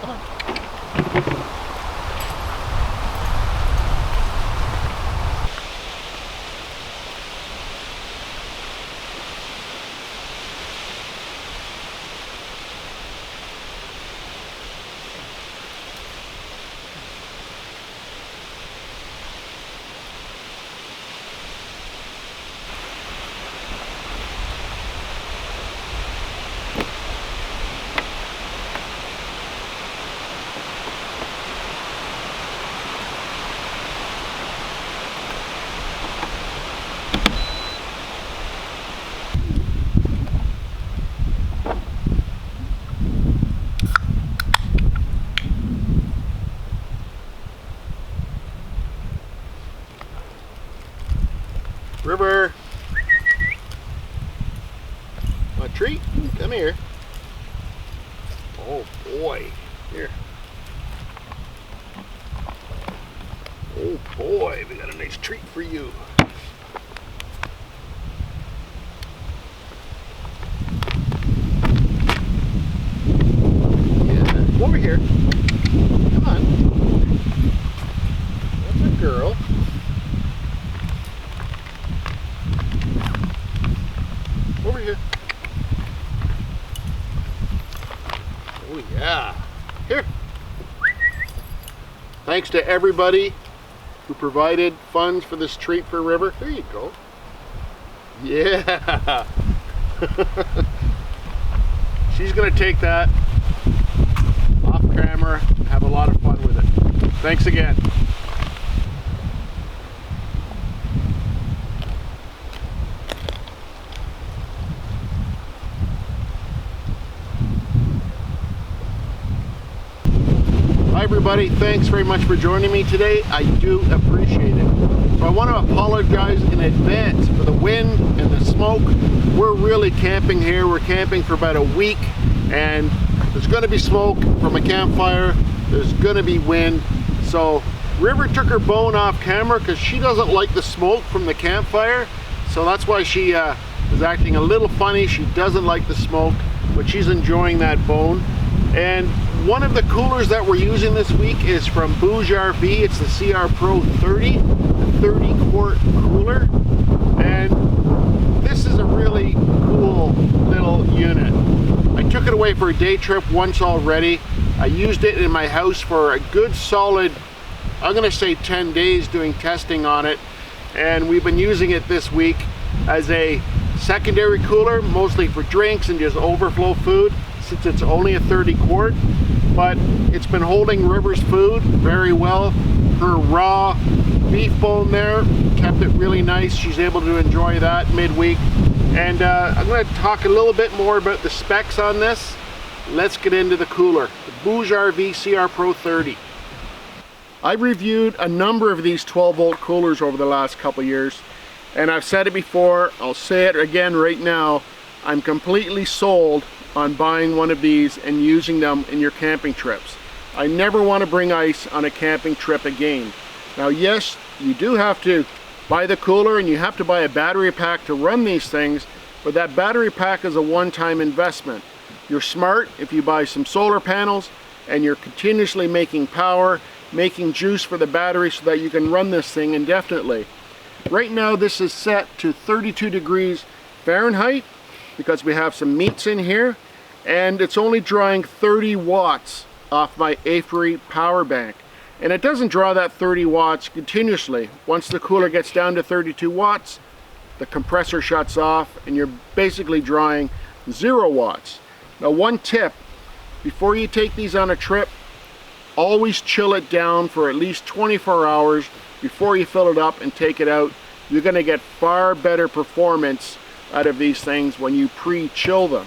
Come on. River, a treat? Come here. Oh boy, here. Oh boy, we got a nice treat for you. Yeah, come over here. Come on. That's a girl. Over here. Oh yeah. Here. Thanks to everybody who provided funds for this treat for River. There you go. Yeah. She's gonna take that off camera and have a lot of fun with it. Thanks again. Hi everybody, thanks very much for joining me today. I do appreciate it. So I want to apologize in advance for the wind and the smoke. We're really camping here. We're camping for about a week, and there's going to be smoke from a campfire. There's going to be wind. So River took her bone off camera because she doesn't like the smoke from the campfire. So that's why she is acting a little funny. She doesn't like the smoke, but she's enjoying that bone. And one of the coolers that we're using this week is from BougeRV. It's the CR PRO 30, the 30 quart cooler. And this is a really cool little unit. I took it away for a day trip once already. I used it in my house for a good solid, I'm gonna say 10 days doing testing on it. And we've been using it this week as a secondary cooler, mostly for drinks and just overflow food, since it's only a 30 quart, but it's been holding River's food very well. Her raw beef bone there kept it really nice. She's able to enjoy that midweek. And I'm going to talk a little bit more about the specs on this. Let's get into the cooler, the BougeRV CR PRO 30. I've reviewed a number of these 12 volt coolers over the last couple years, and I've said it before, I'll say it again right now, I'm completely sold on buying one of these and using them in your camping trips. I never want to bring ice on a camping trip again. Now yes, you do have to buy the cooler and you have to buy a battery pack to run these things, but that battery pack is a one-time investment. You're smart if you buy some solar panels and you're continuously making power, making juice for the battery so that you can run this thing indefinitely. Right now this is set to 32 degrees Fahrenheit because we have some meats in here, and it's only drawing 30 watts off my AFRI power bank. And it doesn't draw that 30 watts continuously. Once the cooler gets down to 32 watts, the compressor shuts off and you're basically drawing 0 watts. Now one tip, before you take these on a trip, always chill it down for at least 24 hours before you fill it up and take it out. You're going to get far better performance out of these things when you pre-chill them.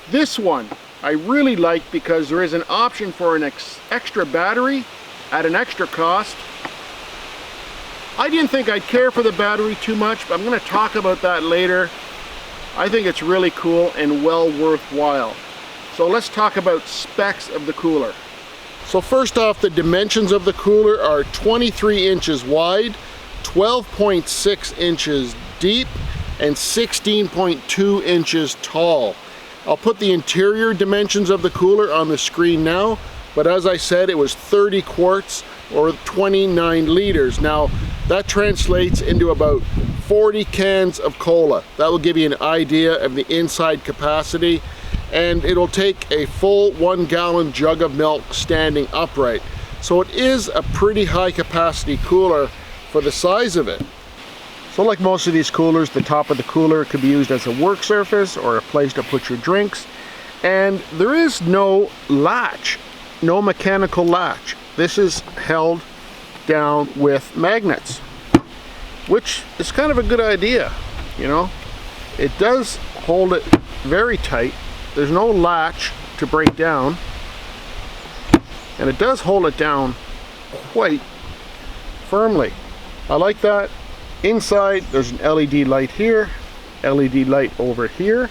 This one I really like because there is an option for an extra battery at an extra cost. I didn't think I'd care for the battery too much, but I'm going to talk about that later. I think it's really cool and well worthwhile. So let's talk about specs of the cooler. So first off, the dimensions of the cooler are 23 inches wide, 12.6 inches deep, and 16.2 inches tall. I'll put the interior dimensions of the cooler on the screen now, but as I said, it was 30 quarts or 29 liters. Now that translates into about 40 cans of cola. That will give you an idea of the inside capacity, and it'll take a full 1 gallon jug of milk standing upright. So it is a pretty high capacity cooler for the size of it. So like most of these coolers, the top of the cooler could be used as a work surface or a place to put your drinks. And there is no latch, no mechanical latch. This is held down with magnets, which is kind of a good idea, you know. It does hold it very tight. There's no latch to break down, and it does hold it down quite firmly. I like that. Inside there's an LED light here, LED light over here,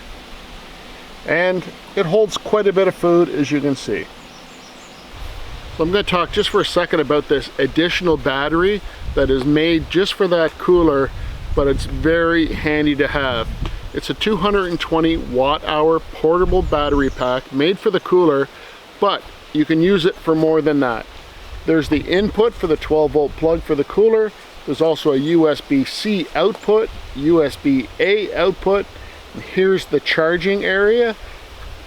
and it holds quite a bit of food, as you can see. So I'm going to talk just for a second about this additional battery that is made just for that cooler, but it's very handy to have. It's a 220 watt-hour portable battery pack made for the cooler, but you can use it for more than that. There's the input for the 12-volt plug for the cooler. There's also a USB-C output, USB-A output. And here's the charging area.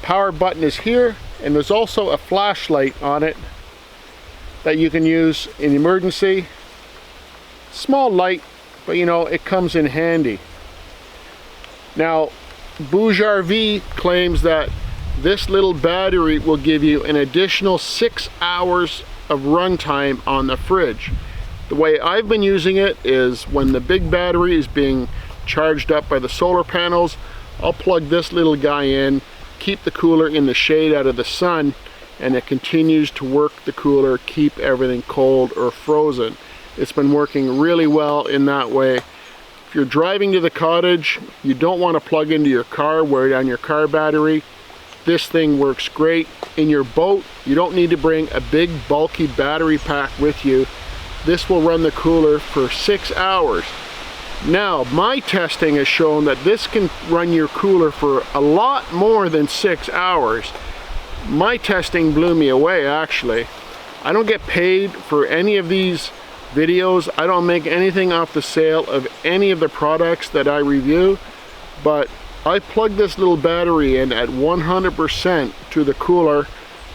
Power button is here, and there's also a flashlight on it that you can use in emergency. Small light, but you know, it comes in handy. Now, BougeRV claims that this little battery will give you an additional 6 hours of runtime on the fridge. The way I've been using it is when the big battery is being charged up by the solar panels, I'll plug this little guy in, keep the cooler in the shade out of the sun, and it continues to work the cooler, keep everything cold or frozen. It's been working really well in that way. If you're driving to the cottage, you don't want to plug into your car, wear down your car battery. This thing works great. In your boat, you don't need to bring a big bulky battery pack with you. This will run the cooler for 6 hours. Now, my testing has shown that this can run your cooler for a lot more than 6 hours. My testing blew me away, actually. I don't get paid for any of these videos. I don't make anything off the sale of any of the products that I review, but I plugged this little battery in at 100% to the cooler.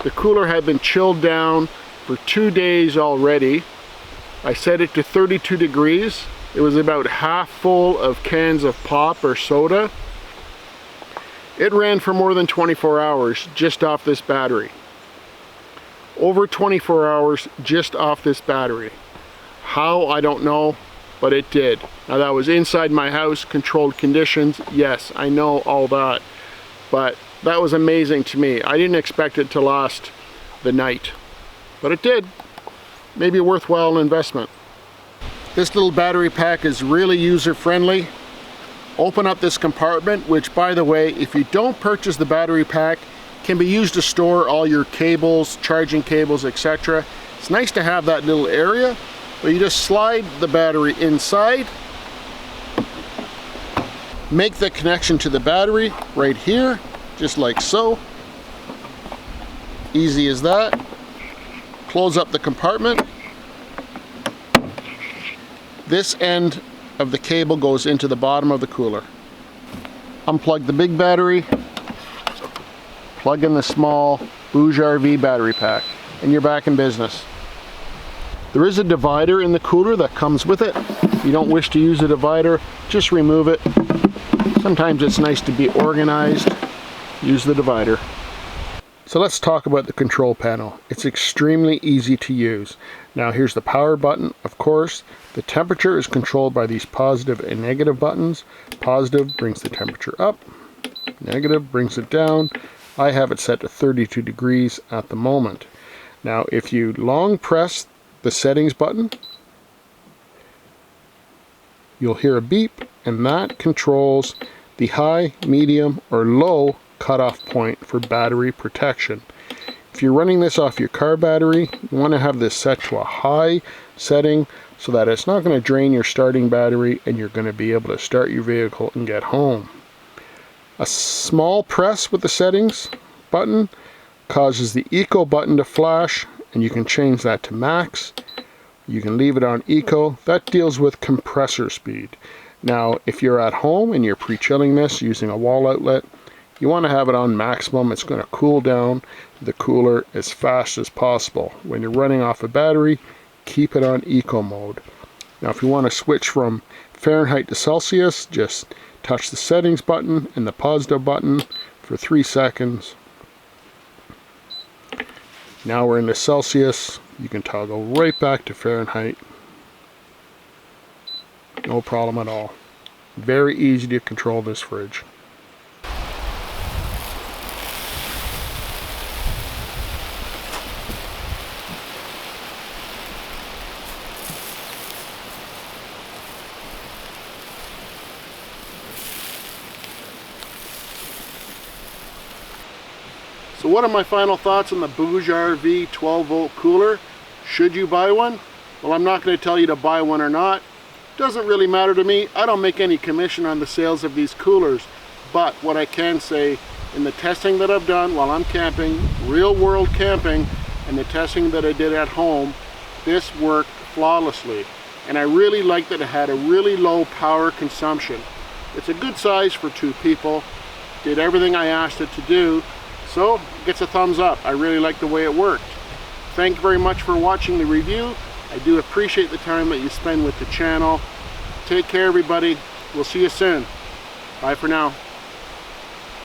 The cooler had been chilled down for 2 days already. I set it to 32 degrees. It was about half full of cans of pop or soda. It ran for more than 24 hours just off this battery. Over 24 hours just off this battery. How, I don't know, but it did. Now that was inside my house, controlled conditions. Yes, I know all that, but that was amazing to me. I didn't expect it to last the night, but it did. Maybe a worthwhile investment. This little battery pack is really user-friendly. Open up this compartment, which, by the way, if you don't purchase the battery pack, can be used to store all your cables, charging cables, etc. It's nice to have that little area, but you just slide the battery inside, make the connection to the battery right here, just like so. Easy as that. Close up the compartment. This end of the cable goes into the bottom of the cooler. Unplug the big battery, plug in the small BougeRV battery pack, and you're back in business. There is a divider in the cooler that comes with it. If you don't wish to use a divider, just remove it. Sometimes it's nice to be organized. Use the divider. So let's talk about the control panel. It's extremely easy to use. Now here's the power button, of course. The temperature is controlled by these positive and negative buttons. Positive brings the temperature up, negative brings it down. I have it set to 32 degrees at the moment. Now if you long press the settings button, you'll hear a beep, and that controls the high, medium, or low cutoff point for battery protection. If you're running this off your car battery, you want to have this set to a high setting so that it's not going to drain your starting battery and you're going to be able to start your vehicle and get home. A small press with the settings button causes the eco button to flash, and you can change that to max. You can leave it on eco. That deals with compressor speed. Now, if you're at home and you're pre-chilling this using a wall outlet, you want to have it on maximum. It's going to cool down the cooler as fast as possible. When you're running off a battery, keep it on eco mode. Now, if you want to switch from Fahrenheit to Celsius, just touch the settings button and the positive button for 3 seconds. Now we're into Celsius. You can toggle right back to Fahrenheit. No problem at all. Very easy to control this fridge. So what are my final thoughts on the BougeRV 12 volt cooler? Should you buy one? Well, I'm not going to tell you to buy one or not. Doesn't really matter to me. I don't make any commission on the sales of these coolers. But what I can say, in the testing that I've done while I'm camping, real world camping, and the testing that I did at home, this worked flawlessly. And I really liked that it had a really low power consumption. It's a good size for 2 people. Did everything I asked it to do. So, it gets a thumbs up. I really like the way it worked. Thank you very much for watching the review. I do appreciate the time that you spend with the channel. Take care, everybody. We'll see you soon. Bye for now.